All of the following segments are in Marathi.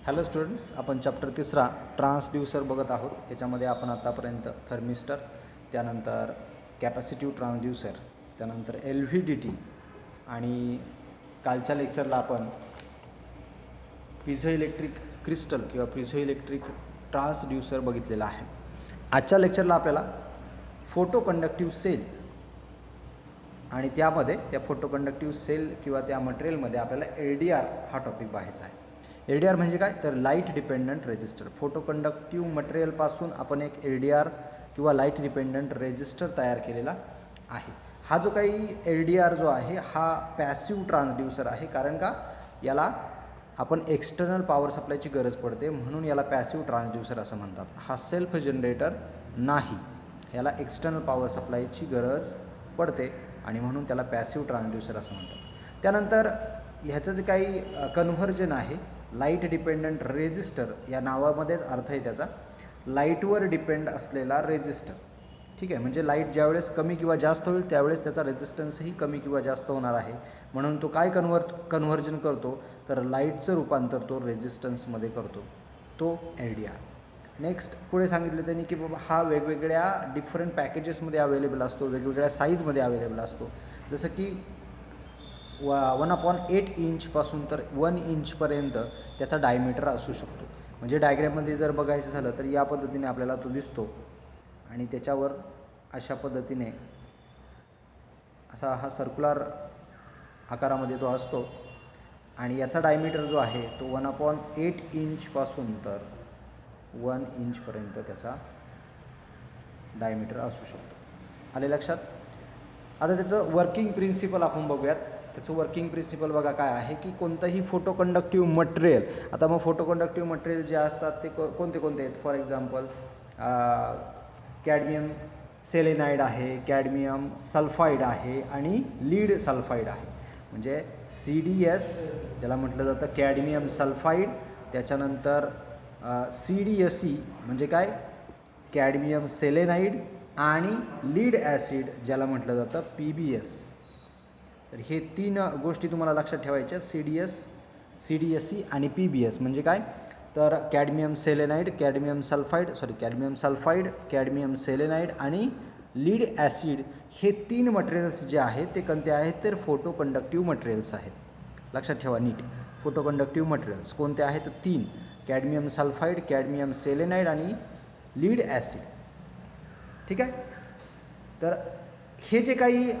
हॅलो स्टुडंट्स, आपण चॅप्टर 3 ट्रान्सड्यूसर बघत आहोत. याच्यामध्ये आपण आतापर्यंत थर्मिस्टर, त्यानंतर कॅपॅसिटिव्ह ट्रान्सड्यूसर, त्यानंतर LVDT आणि कालच्या लेक्चरला आपण पिझोइलेक्ट्रिक क्रिस्टल किंवा पिझोइलेक्ट्रिक ट्रान्सड्यूसर बघितलेला आहे. आजच्या लेक्चरला आपल्याला फोटो कंडक्टिव्ह सेल आणि त्यामध्ये त्या फोटो कंडक्टिव्ह सेल किंवा त्या मटेरियलमध्ये आपल्याला LDR हा टॉपिक पाहायचा आहे. LDR म्हणजे काय, तर light dependent resistor. Photo conductive मटेरियलपासून आपण एक LDR किंवा लाईट डिपेंडंट रेजिस्टर तयार केलेला आहे. हा जो काही LDR जो आहे हा पॅसिव्ह ट्रान्सड्यूसर आहे, कारण का याला आपण एक्सटर्नल पॉवर सप्लायची गरज पडते, म्हणून याला पॅसिव्ह ट्रान्सड्यूसर असं म्हणतात. हा सेल्फ जनरेटर नाही, याला एक्सटर्नल पॉवर सप्लायची गरज पडते आणि म्हणून त्याला पॅसिव्ह ट्रान्सड्यूसर असं म्हणतात. त्यानंतर ह्याचं जे काही कन्व्हर्जन आहे, लाईट डिपेंडंट रेजिस्टर या नावामध्येच अर्थ आहे त्याचा, लाईटवर डिपेंड असलेला रेजिस्टर. ठीक आहे, म्हणजे लाईट ज्यावेळेस कमी किंवा जास्त होईल त्यावेळेस त्याचा रेजिस्टन्सही कमी किंवा जास्त होणार आहे. म्हणून तो काय कन्व्हर्जन करतो, तर लाईटचं रूपांतर तो रेजिस्टन्समध्ये करतो, तो LDR. नेक्स्ट पुढे सांगितलं त्यांनी की बाबा हा वेगवेगळ्या डिफरंट पॅकेजेसमध्ये अवेलेबल असतो, वेगवेगळ्या साईजमध्ये अवेलेबल असतो. जसं की 1/8 इंचपासून तर 1 इंचपर्यंत त्याचा डायमीटर असू शकतो. म्हणजे डायग्रॅममध्ये जर बघायचं झालं तर या पद्धतीने आपल्याला तो दिसतो आणि त्याच्यावर अशा पद्धतीने असा हा सर्क्युलर आकारामध्ये तो असतो आणि याचा डायमीटर जो आहे तो 1/8 इंचपासून तर 1 इंचपर्यंत त्याचा डायमीटर असू शकतो. आले लक्षात? आता त्याचं वर्किंग प्रिन्सिपल आपण बघूयात. त्याचं वर्किंग प्रिन्सिपल बघा काय आहे की कोणतंही फोटो कंडक्टिव्ह मटेरियल, आता मग फोटो कंडक्टिव्ह मटेरियल जे असतात ते कोणते कोणते आहेत, फॉर एक्झाम्पल कॅडमियम सेलेनाईड आहे, कॅडमियम सल्फाईड आहे आणि लीड सल्फाईड आहे. म्हणजे CDS ज्याला म्हटलं जातं कॅडमियम सल्फाईड, त्याच्यानंतर CDSE म्हणजे काय, कॅडमियम सेलेनाईड आणि लीड ॲसिड ज्याला म्हटलं जातं PBS. तर हे 3 गोष्टी तुम्हाला लक्षात ठेवायच्या, CDSE आणि PBS म्हणजे काय, तर cadmium selenide, cadmium sulphide, cadmium selenide आणि लीड ॲसिड हे 3 मटेरियल्स जे आहेत ते कोणते आहेत, तर फोटो कंडक्टिव्ह मटेरियल्स आहेत. लक्षात ठेवा नीट, फोटो कंडक्टिव्ह मटेरियल्स कोणते आहेत, 3, कॅडमियम सल्फाईड, कॅडमियम सेलेनाईड आणि लीड ॲसिड. ठीक आहे. तर हे जे काही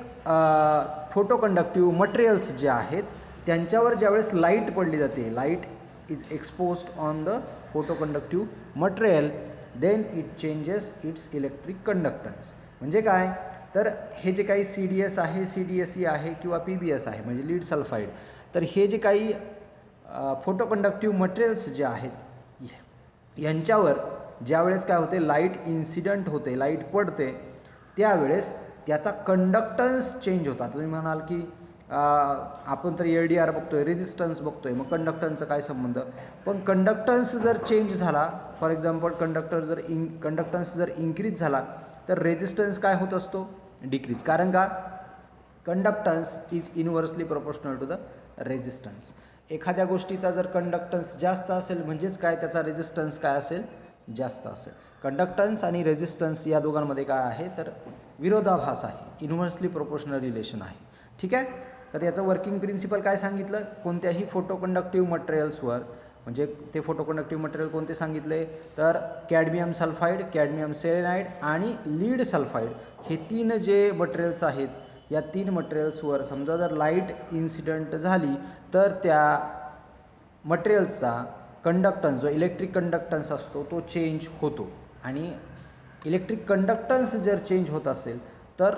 फोटो कंडक्टिव्ह मटेरियल्स जे आहेत त्यांच्यावर ज्यावेळेस लाईट पडली जाते, light is exposed on the photo conductive material, then it changes its electric conductance. म्हणजे काय, तर हे जे काही CDS आहे, CDSE आहे किंवा PBS आहे म्हणजे लीड सल्फाईड, तर हे जे काही फोटो कंडक्टिव्ह मटेरियल्स जे आहेत यांच्यावर ज्यावेळेस काय होते, लाईट इन्सिडंट होते, लाईट पडते, त्यावेळेस त्याचा कंडक्टन्स चेंज होतात. तुम्ही म्हणाल की आपण तर LDR बघतोय, रेजिस्टन्स बघतोय, मग कंडक्टन्सचा काय संबंध. पण कंडक्टन्स जर चेंज झाला, फॉर एक्झाम्पल कंडक्टन्स जर इन्क्रीज झाला तर रेजिस्टन्स काय होत असतो, डिक्रीज. कारण का, conductance is inversely proportional to the resistance. एखाद्या गोष्टीचा जर कंडक्टन्स जास्त असेल म्हणजेच काय, त्याचा रेजिस्टन्स काय असेल, जास्त असेल. कंडक्टन्स आणि रेजिस्टन्स या दोघांमध्ये काय आहे, तर विरोधाभास आहे, इनव्हर्सली प्रोपोर्शनल रिलेशन आहे. ठीक आहे. तर याचं वर्किंग प्रिन्सिपल काय सांगितलं, कोणत्याही फोटो कंडक्टिव्ह मटेरियल्सवर, म्हणजे ते फोटो कंडक्टिव्ह मटेरियल कोणते सांगितले, तर कॅडमियम सल्फाईड, कॅडमियम सेलेनाईड आणि लीड सल्फाईड हे 3 जे मटेरियल्स आहेत, या 3 मटेरियल्सवर समजा जर लाईट इन्सिडंट झाली तर त्या मटेरियल्सचा कंडक्टन्स, जो इलेक्ट्रिक कंडक्टन्स असतो तो चेंज होतो. आणि इलेक्ट्रिक कंडक्टन्स जर चेंज होत असेल तर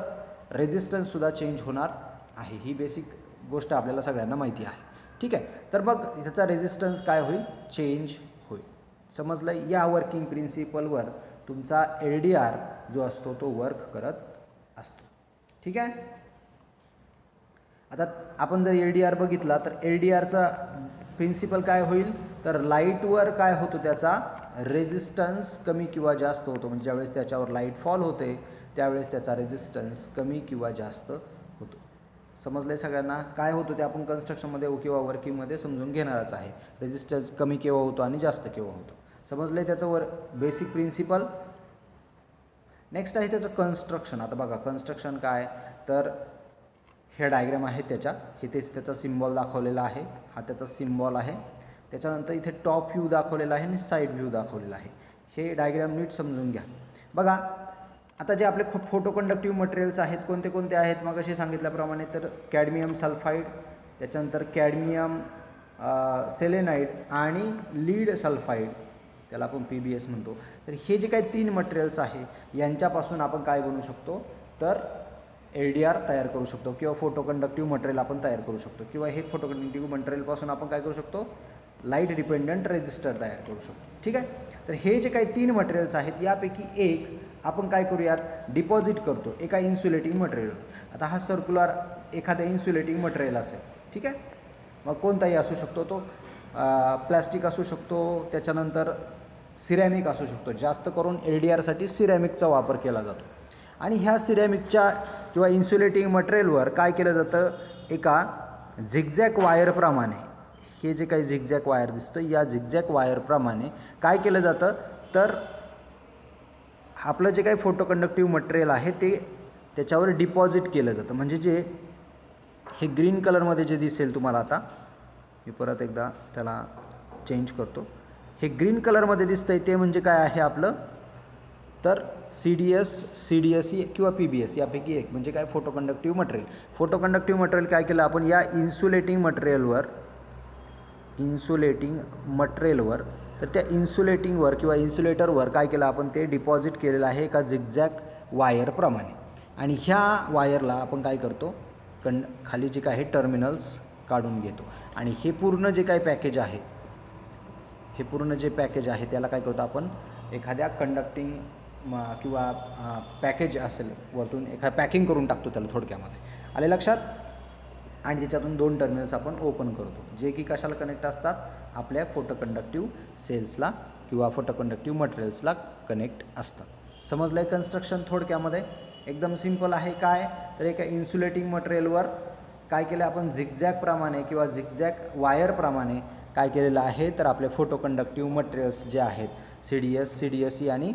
रेजिस्टन्ससुद्धा चेंज होणार आहे. ही बेसिक गोष्ट आपल्याला सगळ्यांना माहिती आहे. ठीक आहे. तर मग ह्याचा रेजिस्टन्स काय होईल, चेंज होईल. समजलं. या वर्किंग प्रिन्सिपलवर तुमचा LDR जो असतो तो वर्क करत असतो. ठीक आहे. आता आपण जर LDR बघितला तर LDRचा प्रिन्सिपल काय होईल, तर लाईटवर काय होतो, त्याचा रेजिस्टन्स कमी किंवा जास्त होतो. म्हणजे ज्यावेळेस त्याच्यावर लाईट फॉल होते त्यावेळेस त्याचा रेजिस्टन्स कमी किंवा जास्त होतो. समजलं आहे सगळ्यांना? काय होतं ते आपण कन्स्ट्रक्शनमध्ये किंवा वर्किंगमध्ये समजून घेणारच आहे. रेजिस्टन्स कमी केव्हा होतो आणि जास्त केव्हा होतो. समजलं आहे त्याचं बेसिक प्रिन्सिपल. नेक्स्ट आहे त्याचं कन्स्ट्रक्शन. आता बघा कन्स्ट्रक्शन काय, तर हे डायग्राम आहे त्याच्या, हे तेच त्याचा सिम्बॉल दाखवलेला आहे, हा त्याचा सिम्बॉल आहे. त्याच्यानंतर इथे टॉप व्ह्यू दाखवलेला आहे आणि साईड व्ह्यू दाखवलेला आहे. हे डायग्राम नीट समजून घ्या. बघा आता जे आपले फोटो कंडक्टिव्ह मटेरियल्स आहेत कोणते कोणते आहेत, मग असे सांगितल्याप्रमाणे, तर कॅडमियम सल्फाईड, त्याच्यानंतर कॅडमियम सेलेनाईड आणि लीड सल्फाईड, त्याला आपण PBS म्हणतो. तर हे जे काही 3 मटेरियल्स आहे यांच्यापासून आपण काय बनवू शकतो, तर LDR तयार करू शकतो किंवा फोटो कंडक्टिव्ह मटेरियल आपण तयार करू शकतो, किंवा हे फोटो कंडक्टिव्ह मटेरियलपासून आपण काय करू शकतो, लाईट डिपेंडंट रेजिस्टर तयार करू शकतो. ठीक आहे. तर हे जे काही 3 मटेरियल्स आहेत यापैकी एक आपण काय करूयात, डिपॉझिट करतो एका इन्सुलेटिंग मटेरियलवर. आता हा सर्क्युलर एखादा इन्सुलेटिंग मटेरियल असेल, ठीक आहे, मग कोणताही असू शकतो तो, प्लॅस्टिक असू शकतो, त्याच्यानंतर सिरॅमिक असू शकतो. जास्त करून LDRसाठी सिरॅमिकचा वापर केला जातो. आणि ह्या सिरॅमिकच्या किंवा इन्सुलेटिंग मटेरियलवर काय केलं जातं, एका झिगझॅग वायरप्रमाणे, हे जे काही झिगझॅग वायर दिसतं या झिगझॅग वायरप्रमाणे काय केलं जातं, तर आपलं जे काही फोटो कंडक्टिव्ह मटेरियल आहे ते त्याच्यावर डिपॉझिट केलं जातं. म्हणजे जे हे ग्रीन कलरमध्ये जे दिसेल तुम्हाला, आता मी परत एकदा त्याला चेंज करतो, हे ग्रीन कलरमध्ये दिसतंय ते म्हणजे काय आहे आपलं, तर CDS, CDSE किंवा PBS यापैकी एक, म्हणजे काय, photo conductive material. Photo conductive material काय केलं आपण, या इन्सुलेटिंग मटेरियलवर तर त्या इन्सुलेटिंगवर किंवा इन्सुलेटरवर काय केलं आपण, ते डिपॉझिट केलेलं आहे एका झिगझॅग वायरप्रमाणे. आणि ह्या वायरला आपण काय करतो, खाली जे काही टर्मिनल्स काढून घेतो. आणि हे पूर्ण जे काही पॅकेज आहे, हे पूर्ण जे पॅकेज आहे त्याला काय करतो आपण, एखाद्या कंडक्टिंग किंवा पॅकेज असेल वरतून एखादा पॅकिंग करून टाकतो त्याला, थोडक्यामध्ये आले लक्षात. आणि त्याच्यातून 2 टर्मिनल्स आपण ओपन करतो, जे की कशाला कनेक्ट असतात, आपल्या फोटो कंडक्टिव्ह सेल्सला किंवा फोटो कंडक्टिव्ह मटेरियल्सला कनेक्ट असतात. समजलं आहे कन्स्ट्रक्शन? थोडक्यामध्ये एकदम सिम्पल आहे. काय, तर एका इन्सुलेटिंग मटेरियलवर काय केलं आपण, झिगझॅगप्रमाणे किंवा झिगझॅग वायरप्रमाणे काय केलेलं आहे, तर आपले फोटो कंडक्टिव्ह मटेरियल्स जे आहेत CDS, CDSE आणि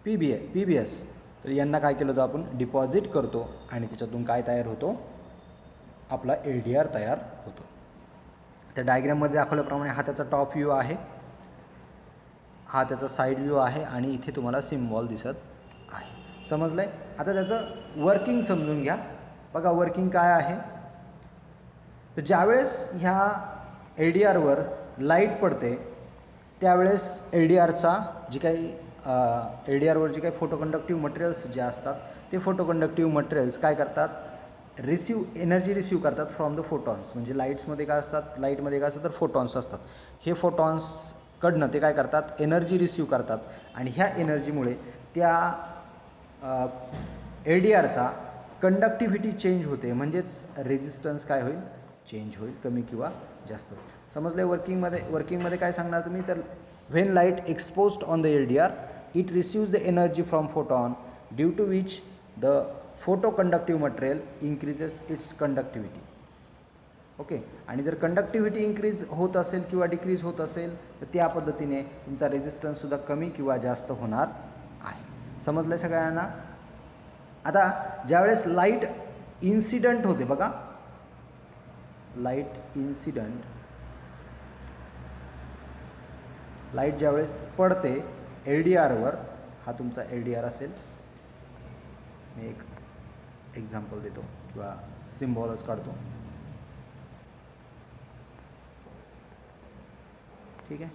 PBS, तर यांना काय केलं होतं आपण, डिपॉझिट करतो. आणि त्याच्यातून काय तयार होतो, आपला LDR तयार होतो. त्या डायग्राममध्ये दाखवल्याप्रमाणे हा त्याचा टॉप व्ह्यू आहे, हा त्याचा साईड व्ह्यू आहे आणि इथे तुम्हाला सिम्बॉल दिसत आहे. समजलं आहे? आता त्याचं वर्किंग समजून घ्या. बघा वर्किंग काय आहे, तर ज्यावेळेस ह्या LDRवर लाईट पडते त्यावेळेस LDRचा जी काही LDRवर जे काही फोटो कंडक्टिव्ह मटेरियल्स जे असतात ते फोटो कंडक्टिव्ह मटेरियल्स काय करतात, एनर्जी रिसीव्ह करतात फ्रॉम द फोटॉन्स. म्हणजे लाईट्समध्ये काय असतात, लाईटमध्ये काय असतात, तर फोटॉन्स असतात. हे फोटॉन्सकडनं ते काय करतात, एनर्जी रिसीव्ह करतात. आणि ह्या एनर्जीमुळे त्या LDRचा कंडक्टिव्हिटी चेंज होते, म्हणजेच रेजिस्टन्स काय होईल, चेंज होईल, कमी किंवा जास्त होईल. समजले? वर्किंगमध्ये काय सांगणार तुम्ही, तर when light exposed on the LDR it receives the energy from photon due to which the photo conductive material increases its conductivity. Okay. आणि जर कंडक्टिव्हिटी इन्क्रीज होत असेल किंवा डिक्रीज होत असेल तर त्या पद्धतीने तुमचा रेजिस्टन्ससुद्धा कमी किंवा जास्त होणार आहे. समजलं आहे सगळ्यांना? आता ज्यावेळेस लाईट इन्सिडंट होते, बघा लाईट ज्यावेळेस पडते LDRवर, हा तुमचा LDR असेल, मी एक एक्झाम्पल देतो किंवा सिम्बॉलच काढतो. ठीक आहे.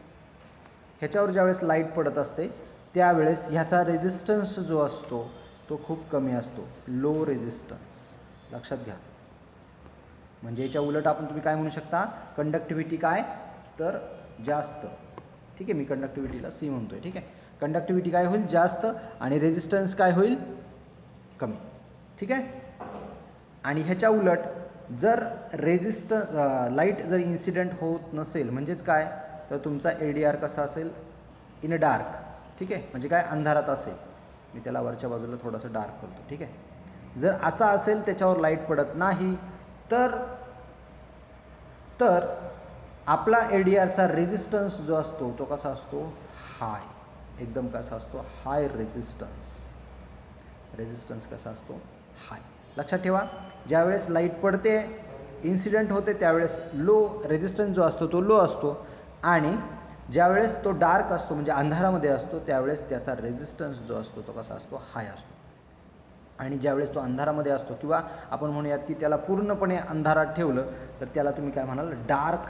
ह्याच्यावर ज्यावेळेस लाईट पडत असते त्यावेळेस ह्याचा रेजिस्टन्स जो असतो तो खूप कमी असतो, लो रेजिस्टन्स. लक्षात घ्या. म्हणजे याच्या उलट आपण तुम्ही काय म्हणू शकता, कंडक्टिव्हिटी काय, तर जास्त. ठीक आहे, मी कंडक्टिव्हिटीला C म्हणतोय. ठीक आहे, कंडक्टिव्हिटी काय होईल, जास्त, आणि रेजिस्टन्स काय होईल, कमी. ठीक आहे. आणि ह्याच्या उलट जर लाईट जर इन्सिडेंट होत नसेल, म्हणजेच काय, तर तुमचा LDR कसा असेल, इन डार्क. ठीक आहे, म्हणजे काय, अंधारात असेल. मी त्याला वरच्या बाजूला थोडंसं डार्क करतो. ठीक आहे. जर असा असेल, त्याच्यावर लाईट पडत नाही, तर तर आपला LDRचा रेजिस्टन्स जो असतो तो कसा असतो, हाय, एकदम कसा असतो, हाय रेजिस्टन्स कसा असतो, हाय. लक्षात ठेवा, ज्यावेळेस लाईट पडते, इन्सिडेंट होते, त्यावेळेस लो रेजिस्टन्स जो असतो तो लो असतो, आणि ज्यावेळेस तो डार्क असतो म्हणजे अंधारामध्ये असतो त्यावेळेस त्याचा रेजिस्टन्स जो असतो तो कसा असतो, हाय असतो. आणि ज्यावेळेस तो अंधारामध्ये असतो किंवा आपण म्हणूयात की त्याला पूर्णपणे अंधारात ठेवलं तर त्याला तुम्ही काय म्हणाल, डार्क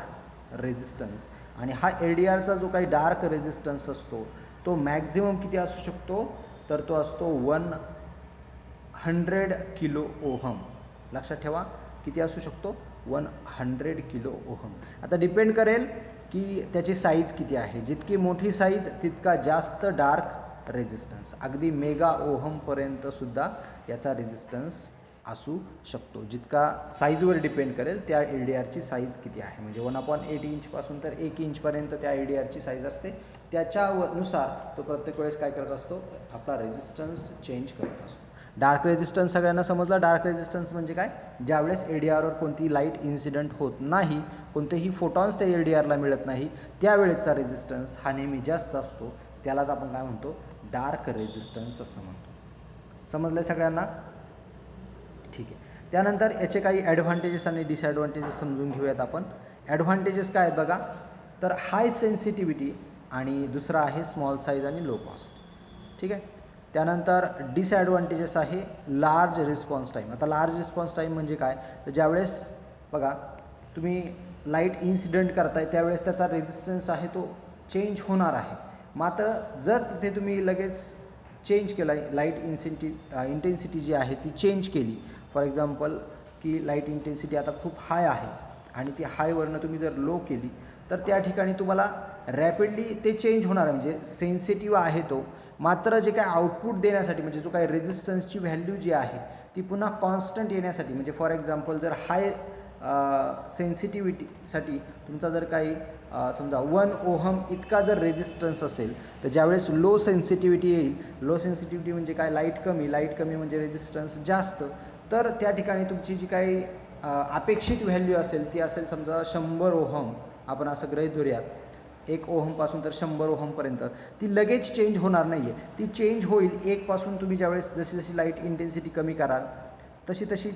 रेजिस्टन्स. आणि हा LDRचा जो काही डार्क रेजिस्टन्स असतो तो मॅक्झिमम किती असू शकतो, तर तो असतो 100 किलो ओहम. लक्षात ठेवा, किती असू शकतो, 100 किलो ओहम. आता डिपेंड करेल की त्याची साईज किती आहे, जितकी मोठी साईज तितका जास्त डार्क रेजिस्टन्स, अगदी मेगा ओहमपर्यंत सुद्धा याचा रेजिस्टन्स असू शकतो. जितका साईजवर डिपेंड करेल त्या LDRची साईज किती आहे, म्हणजे 1/8 इंचपासून तर 1 इंचपर्यंत त्या LDRची साईज असते. त्याच्यानुसार तो प्रत्येक वेळेस काय करत असतो, आपला रेजिस्टन्स चेंज करत असतो. डार्क रेजिस्टन्स सगळ्यांना समजला. डार्क रेजिस्टन्स म्हणजे काय, ज्यावेळेस LDRवर कोणती लाईट इन्सिडेंट होत नाही, कोणतेही फोटॉन्स त्या LDRला मिळत नाही, त्यावेळेचा रेजिस्टन्स हा नेहमी जास्त असतो. त्यालाच आपण काय म्हणतो, डार्क रेजिस्टन्स असं म्हणतो. समजलं सगळ्यांना, ठीक आहे. त्यानंतर याचे काही ॲडव्हान्टेजेस आणि डिसॲडव्हान्टेजेस समजून घेऊयात आपण. ॲडव्हान्टेजेस काय आहेत बघा, तर हाय सेन्सिटिव्हिटी आणि दुसरा आहे स्मॉल साईज आणि लो कॉस्ट. ठीक आहे. त्यानंतर डिसॲडव्हान्टेजेस आहे लार्ज रिस्पॉन्स टाईम. आता लार्ज रिस्पॉन्स टाईम म्हणजे काय, तर ज्यावेळेस बघा तुम्ही लाईट इन्सिडेंट करताय त्यावेळेस त्याचा रेजिस्टन्स आहे तो चेंज होणार आहे. मात्र जर तिथे तुम्ही लगेच चेंज केला, लाईट इंटेन्सिटी जी आहे ती चेंज केली, फॉर एक्झाम्पल की लाईट इंटेन्सिटी आता खूप हाय आहे आणि ती हायवरनं तुम्ही जर लो केली तर त्या ठिकाणी तुम्हाला रॅपिडली ते चेंज होणार आहे, म्हणजे सेन्सिटिव्ह आहे तो. मात्र जे काय आउटपुट देण्यासाठी म्हणजे जो काही रेजिस्टन्सची व्हॅल्यू जी आहे ती पुन्हा कॉन्स्टंट येण्यासाठी, म्हणजे फॉर एक्झाम्पल जर हाय सेन्सिटिव्हिटीसाठी तुमचा जर काही समजा 1 ओहम इतका जर रेजिस्टन्स असेल, तर ज्यावेळेस लो सेन्सिटिव्हिटी येईल, लो सेन्सिटिव्हिटी म्हणजे काय, लाईट कमी म्हणजे रेजिस्टन्स जास्त, तर त्या ठिकाणी तुमची जी काही अपेक्षित व्हॅल्यू असेल ती असेल समजा 100 ओहम. आपण असं गृहीत धरूयात, 1 ओहमपासून तर 100 ओहमपर्यंत ती लगेच चेंज होणार नाही आहे. ती चेंज होईल 1 पासून तुम्ही ज्यावेळेस जशी जशी लाईट इंटेन्सिटी कमी कराल तशी तशी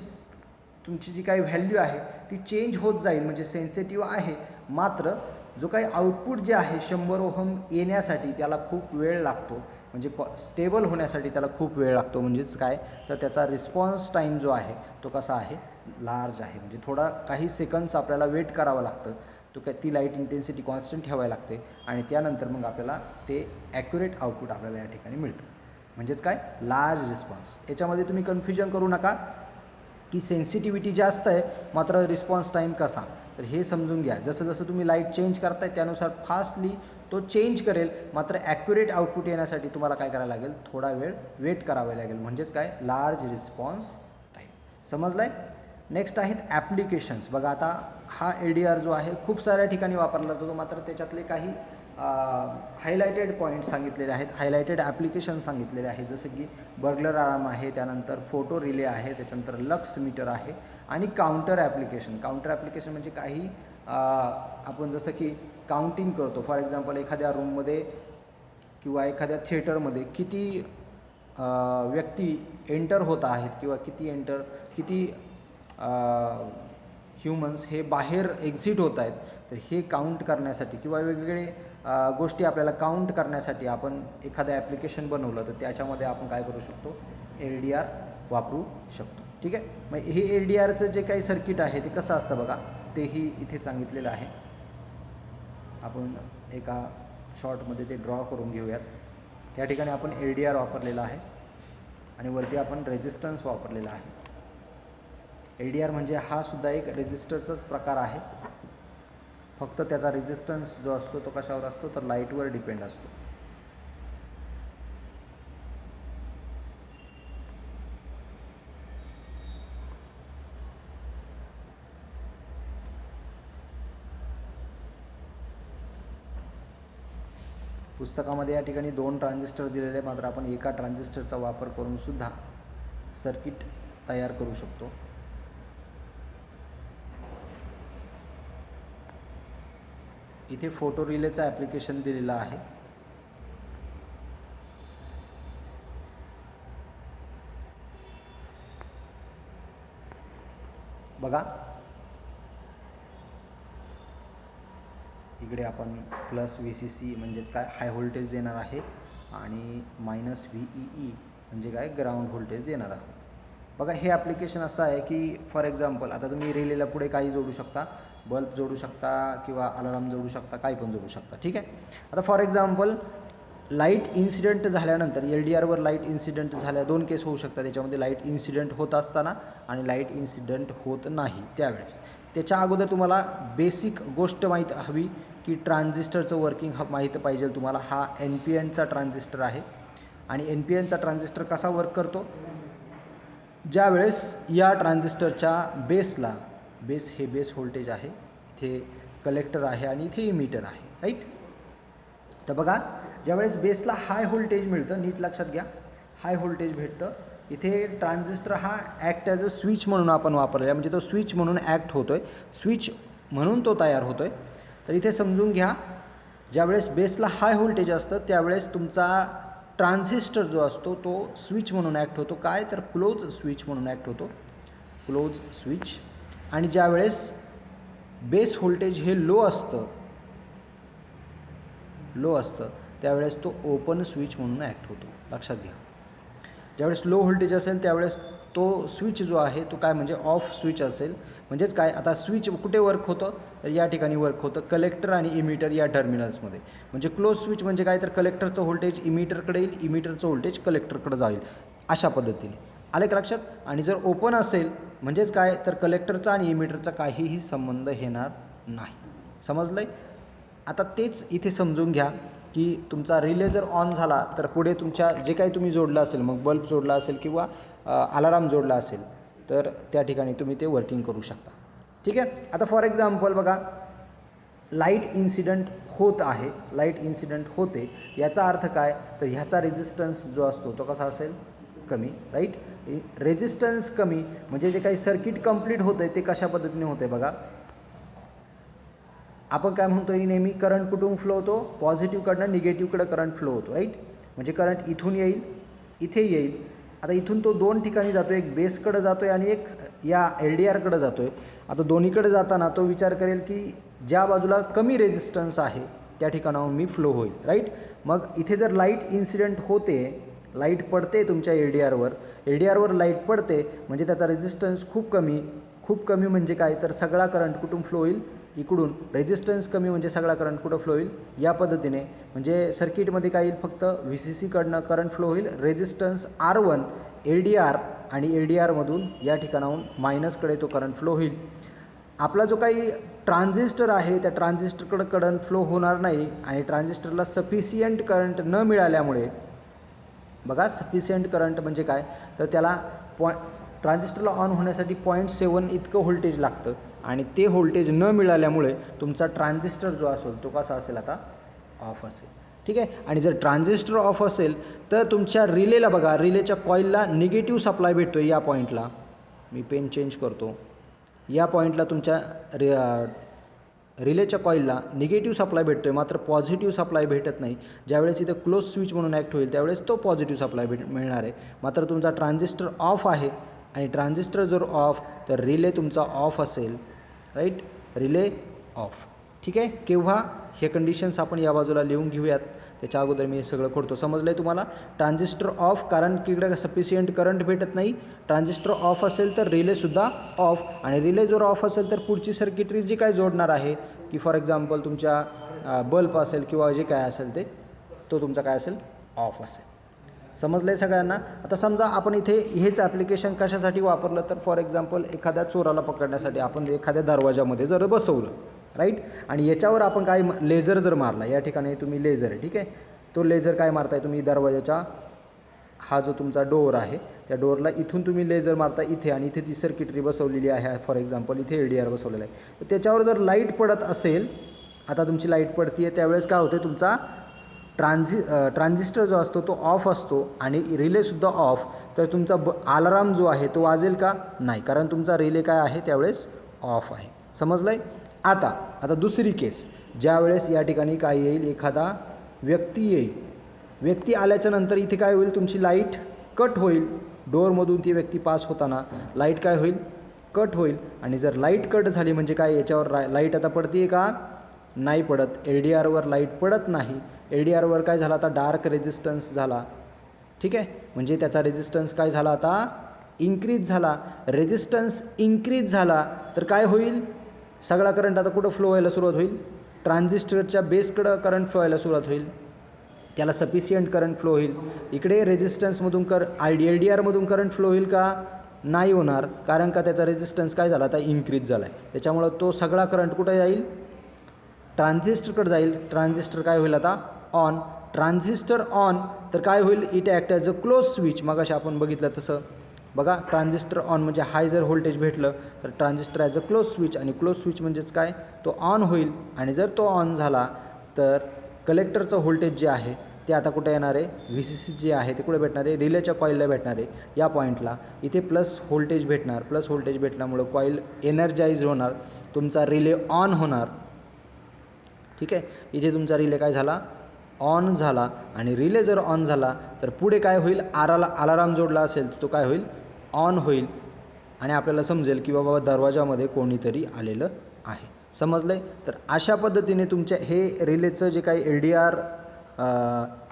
तुमची जी काही व्हॅल्यू आहे ती चेंज होत जाईल, म्हणजे सेन्सिटिव्ह आहे. मात्र जो काही आउटपुट जे आहे 100 ओहम येण्यासाठी त्याला खूप वेळ लागतो, म्हणजे स्टेबल होण्यासाठी त्याला खूप वेळ लागतो. म्हणजेच काय, तर त्याचा रिस्पॉन्स टाईम जो आहे तो कसा आहे, लार्ज आहे. म्हणजे थोडा काही सेकंड्स आपल्याला वेट करावं लागतं, तो काय ती लाईट इंटेन्सिटी कॉन्स्टंट ठेवावी लागते आणि त्यानंतर मग आपल्याला ते ॲक्युरेट आउटपुट आपल्याला या ठिकाणी मिळतं. म्हणजेच काय, लार्ज रिस्पॉन्स. याच्यामध्ये तुम्ही कन्फ्युजन करू नका की सेन्सिटिव्हिटी जास्त आहे मात्र रिस्पॉन्स टाईम कसा, तर हे समजून घ्या. जसं जसं तुम्ही लाईट चेंज करताय त्यानुसार फास्टली तो चेंज करेल, मात्र ॲक्युरेट आउटपुट येण्यासाठी तुम्हाला काय करायला लागेल, थोडा वेळ वेट करावा लागेल. म्हणजेच काय, लार्ज रिस्पॉन्स टाईम. समजलं आहे. नेक्स्ट आहेत ॲप्लिकेशन्स. बघा आता हा LDR जो आहे खूप साऱ्या ठिकाणी वापरला जातो, मात्र त्याच्यातले काही हायलायटेड पॉईंट सांगितलेले आहेत, हायलायटेड ॲप्लिकेशन सांगितलेले आहेत. जसं की बर्गलर अलार्म आहे, त्यानंतर फोटो रिले आहे, त्याच्यानंतर लक्स मीटर आहे आणि काउंटर ॲप्लिकेशन. काउंटर ॲप्लिकेशन म्हणजे काही आपण जसं की काउंटिंग करतो. फॉर एक्झाम्पल एखाद्या रूममध्ये किंवा एखाद्या थिएटरमध्ये किती व्यक्ती एंटर होत आहेत किंवा किती ह्युमन्स हे बाहेर एक्झिट होत आहेत, तर हे काउंट करण्यासाठी किंवा वेगवेगळे गोष्टी आपल्याला काउंट करण्यासाठी आपण एखादं ॲप्लिकेशन बनवलं तर त्याच्यामध्ये आपण काय करू शकतो, LDR वापरू शकतो. ठीक आहे. मग हे LDRचं जे काही सर्किट आहे ते कसं असतं बघा, तेही इथे सांगितलेलं आहे. आपण एका शॉर्टमध्ये ते ड्रॉ करून घेऊयात. त्या ठिकाणी आपण LDR वापरलेला आहे आणि वरती आपण रेजिस्टन्स वापरलेला आहे. LDR म्हणजे हा सुद्धा एक रेजिस्टरचाच प्रकार आहे, फक्त त्याचा रेजिस्टन्स जो असतो तो कशावर असतो, तर लाईटवर डिपेंड असतो. पुस्तकामध्ये या ठिकाणी 2 ट्रान्झिस्टर दिलेले, मात्र आपण एका ट्रान्झिस्टरचा वापर करून सुद्धा सर्किट तयार करू शकतो. इथे फोटो रिलेचं ॲप्लिकेशन दिलेलं आहे. बघा इकडे आपण प्लस VCC म्हणजेच काय हाय व्होल्टेज देणार आहे आणि मायनस VEE म्हणजे काय ग्राउंड व्होल्टेज देणार आहे. बघा हे ॲप्लिकेशन असं आहे की फॉर एक्झाम्पल आता तुम्ही रिलेला पुढे काही जोडू शकता, बल्ब जोडू शकता किंवा अलार्म जोडू शकता, काही पण जोडू शकता. ठीक आहे. आता फॉर एक्झाम्पल लाईट इन्सिडेंट झाल्यानंतर LDRवर लाईट इन्सिडेंट झाल्या, 2 केस होऊ शकतात त्याच्यामध्ये. लाईट इन्सिडेंट होत असताना आणि लाईट इन्सिडेंट होत नाही त्यावेळेस. त्याच्या अगोदर तुम्हाला बेसिक गोष्ट माहीत हवी की ट्रान्झिस्टरचं वर्किंग माहीत पाहिजे तुम्हाला. हा NPNचा ट्रान्झिस्टर आहे आणि NPNचा ट्रान्झिस्टर कसा वर्क करतो, ज्यावेळेस या ट्रान्झिस्टरच्या बेसला, बेस हे बेस व्होल्टेज आहे, इथे कलेक्टर आहे आणि इथे इमिटर आहे, राईट. तर बघा ज्यावेळेस बेसला हाय व्होल्टेज मिळतं, नीट लक्षात घ्या, हाय व्होल्टेज भेटतं, इथे ट्रान्झिस्टर हा ॲक्ट ॲज अ स्विच म्हणून आपण वापरलेला, म्हणजे तो स्विच म्हणून ॲक्ट होतो आहे, स्विच म्हणून तो तयार होतो आहे. तर इथे समजून घ्या, ज्यावेळेस बेसला हाय व्होल्टेज असतं त्यावेळेस तुमचा ट्रान्झिस्टर जो असतो तो स्विच म्हणून ॲक्ट होतो. काय तर क्लोज स्विच म्हणून ॲक्ट होतो, क्लोज स्विच. आणि ज्यावेळेस बेस व्होल्टेज हे लो असतं त्यावेळेस तो ओपन स्विच म्हणून ॲक्ट होतो, लक्षात घ्या. ज्यावेळेस लो व्होल्टेज असेल त्यावेळेस तो स्विच जो आहे तो काय म्हणजे ऑफ स्विच असेल. म्हणजेच काय, आता स्विच कुठे वर्क होतं तर या ठिकाणी वर्क होतं, कलेक्टर आणि इमिटर या टर्मिनल्समध्ये. म्हणजे क्लोज स्विच म्हणजे काय तर कलेक्टरचं व्होल्टेज इमिटरकडे येईल, इमिटरचं व्होल्टेज कलेक्टरकडे जाईल, अशा पद्धतीने. आलं का लक्षात. आणि जर ओपन असेल म्हणजेच काय तर कलेक्टरचा आणि इमिटरचा काहीही संबंध येणार नाही. समजलं आहे. आता तेच इथे समजून घ्या की तुमचा रिले जर ऑन झाला तर पुढे तुमच्या जे काही तुम्ही जोडलं असेल, मग बल्ब जोडला असेल किंवा अलार्म जोडला असेल, तर त्या ठिकाणी तुम्ही ते वर्किंग करू शकता. ठीक आहे. आता फॉर एक्झाम्पल बघा लाईट इन्सिडंट होत आहे, लाईट इन्सिडंट होते, याचा अर्थ काय तर ह्याचा रेजिस्टन्स जो असतो तो कसा असेल, कमी, राईट. रेजिस्टन्स कमी म्हणजे जे काही सर्किट कंप्लीट होतं आहे ते कशा पद्धतीने होतं आहे बघा. आपण काय म्हणतो की नेहमी करंट कुठून फ्लो होतो, पॉझिटिव्हकडनं निगेटिव्हकडे करंट फ्लो होतो, राईट. म्हणजे करंट इथून येईल, इथे येईल. आता इथून तो 2 ठिकाणी जातो, एक बेसकडे जातो आहे आणि एक या LDRकडे जातो आहे. आता दोन्हीकडे जाताना तो विचार करेल की ज्या बाजूला कमी रेजिस्टन्स आहे त्या ठिकाणाहून मी फ्लो होईल, राईट. मग इथे जर लाईट इन्सिडेंट होते, लाईट पडते तुमच्या LDRवर लाईट पडते म्हणजे त्याचा रेजिस्टन्स खूप कमी म्हणजे काय तर सगळा करंट कुठून फ्लो होईल, इकडून. रेजिस्टन्स कमी म्हणजे सगळा करंट कुठं फ्लो होईल, या पद्धतीने. म्हणजे सर्किटमध्ये काय येईल, फक्त VCCकडनं करंट फ्लो होईल, रेजिस्टन्स R1 LDR आणि LDRमधून या ठिकाणाहून मायनसकडे तो करंट फ्लो होईल. आपला जो काही ट्रान्झिस्टर आहे त्या ट्रान्झिस्टरकडे करंट फ्लो होणार नाही आणि ट्रान्झिस्टरला सफिशियंट करंट न मिळाल्यामुळे बघा, सफिशियंट करंट म्हणजे काय तर त्याला ट्रान्झिस्टरला ऑन होण्यासाठी 0.7 इतकं व्होल्टेज लागतं आणि ते व्होल्टेज न मिळाल्यामुळे तुमचा ट्रान्झिस्टर जो असेल तो कसा असेल, आता ऑफ असेल. ठीक आहे. आणि जर ट्रान्झिस्टर ऑफ असेल तर तुमच्या रिलेला बघा, रिलेच्या कॉईलला निगेटिव्ह सप्लाय भेटतो. या पॉईंटला मी पेन चेंज करतो, या पॉईंटला तुमच्या रिलेच्या कॉईलला निगेटिव्ह सप्लाय भेटतो आहे, मात्र पॉझिटिव्ह सप्लाय भेटत नाही. ज्यावेळेस इथं क्लोज स्विच म्हणून ॲक्ट होईल त्यावेळेस तो पॉझिटिव्ह सप्लाय मिळणार आहे. मात्र तुमचा ट्रान्झिस्टर ऑफ आहे आणि ट्रान्झिस्टर जर ऑफ तर रिले तुमचा ऑफ असेल, राईट. Relay of. ठीक आहे. केव्हा हे कंडिशन्स आपण या बाजूला लिहून घेऊयात, त्याच्या अगोदर मी हे सगळं खोडतो. समजलं आहे तुम्हाला. ट्रान्झिस्टर ऑफ कारण की इकडे सफिशियंट करंट भेटत नाही. ट्रान्झिस्टर ऑफ असेल तर रिलेसुद्धा ऑफ, आणि रिले जर ऑफ असेल तर पुढची सर्किटरी जी काय जोडणार आहे की फॉर एक्झाम्पल तुमच्या बल्ब असेल किंवा जे काय असेल ते तो तुमचा काय असेल, ऑफ असेल. समजलं आहे सगळ्यांना. आता समजा आपण इथे हेच ॲप्लिकेशन कशासाठी वापरलं तर फॉर एक्झाम्पल एखाद्या चोराला पकडण्यासाठी आपण एखाद्या दरवाजामध्ये जर बसवलं, राईट. आणि याच्यावर आपण काय लेझर जर मारला, या ठिकाणी तुम्ही लेझर आहे, ठीक आहे, तो लेझर काय मारताय तुम्ही दरवाजाच्या, हा जो तुमचा डोअर आहे त्या डोअरला इथून तुम्ही लेझर मारता इथे, आणि इथे ती सर्किटरी बसवलेली आहे फॉर एक्झाम्पल इथे LDR बसवलेला आहे. तर त्याच्यावर जर लाईट पडत असेल, आता तुमची लाईट पडती आहे त्यावेळेस काय होते, तुमचा ट्रान्झिस्टर जो असतो तो ऑफ असतो आणि रिलेसुद्धा ऑफ. तर तुमचा अलार्म जो आहे तो वाजेल का, नाही, कारण तुमचा रिले काय आहे त्यावेळेस ऑफ आहे. समजलं आहे. आता दुसरी केस, ज्यावेळेस या ठिकाणी काय येईल, एखादा व्यक्ती येईल. व्यक्ती आल्याच्या नंतर इथे काय होईल, तुमची लाईट कट होईल. डोअरमधून ती व्यक्ती पास होताना लाईट काय होईल, कट होईल. आणि जर लाईट कट झाली म्हणजे काय, याच्यावर लाईट आता पडते का, नाही पडत. LDRवर लाईट पडत नाही. LDRवर काय झालं, आता डार्क रेजिस्टन्स झाला. ठीक आहे, म्हणजे त्याचा रेजिस्टन्स काय झाला, आता इन्क्रीज झाला. रेजिस्टन्स इन्क्रीज झाला तर काय होईल, सगळा करंट आता कुठं फ्लो व्हायला सुरुवात होईल, ट्रान्झिस्टरच्या बेसकडं करंट फ्लो व्हायला सुरुवात होईल. त्याला सफिशियंट करंट फ्लो होईल. इकडे रेजिस्टन्समधून LDRमधून करंट फ्लो होईल का, नाही होणार, कारण का त्याचा रेजिस्टन्स काय झाला, आता इन्क्रीज झाला आहे. त्याच्यामुळं तो सगळा करंट कुठं जाईल, ट्रान्झिस्टरकडे जाईल. ट्रान्झिस्टर काय होईल आता, ऑन. ट्रान्झिस्टर ऑन तर काय होईल, it act as a close switch. मग अशा आपण बघितलं तसं बघा, ट्रान्झिस्टर ऑन म्हणजे हाय जर व्होल्टेज भेटलं तर transistor as a close switch, आणि क्लोज स्विच म्हणजेच काय, तो ऑन होईल. आणि जर तो ऑन झाला तर कलेक्टरचं व्होल्टेज जे आहे ते आता कुठे येणार आहे, VCC जे आहे ते कुठे भेटणार आहे, रिलेच्या कॉईलला भेटणार आहे. या पॉईंटला इथे प्लस व्होल्टेज भेटणार. प्लस व्होल्टेज भेटल्यामुळं कॉईल एनर्जाइज होणार, तुमचा रिले ऑन होणार. ठीक आहे, इथे तुमचा रिले काय झाला, ऑन झाला. आणि रिले जर ऑन झाला तर पुढे काय होईल, अलाराम जोडला असेल तर तो काय होईल, ऑन होईल. आणि आपल्याला समजेल की बाबा दरवाजामध्ये कोणीतरी आलेलं आहे. समजलं आहे. तर अशा पद्धतीने तुमच्या हे रिलेचं जे काही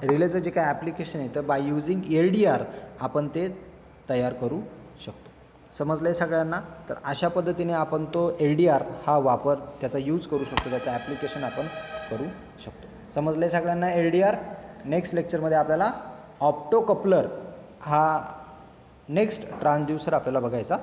रिलेचं जे काही ॲप्लिकेशन आहे तर बाय युजिंग LDR आपण ते तयार करू शकतो. समजलं आहे सगळ्यांना. तर अशा पद्धतीने आपण तो LDR हा वापर, त्याचा यूज करू शकतो, त्याचं ॲप्लिकेशन आपण करू शकतो. समजलं आहे सगळ्यांना LDR. नेक्स्ट लेक्चरमध्ये आपल्याला ऑप्टोकपलर हा नेक्स्ट ट्रान्सड्यूसर आपल्याला बघायचा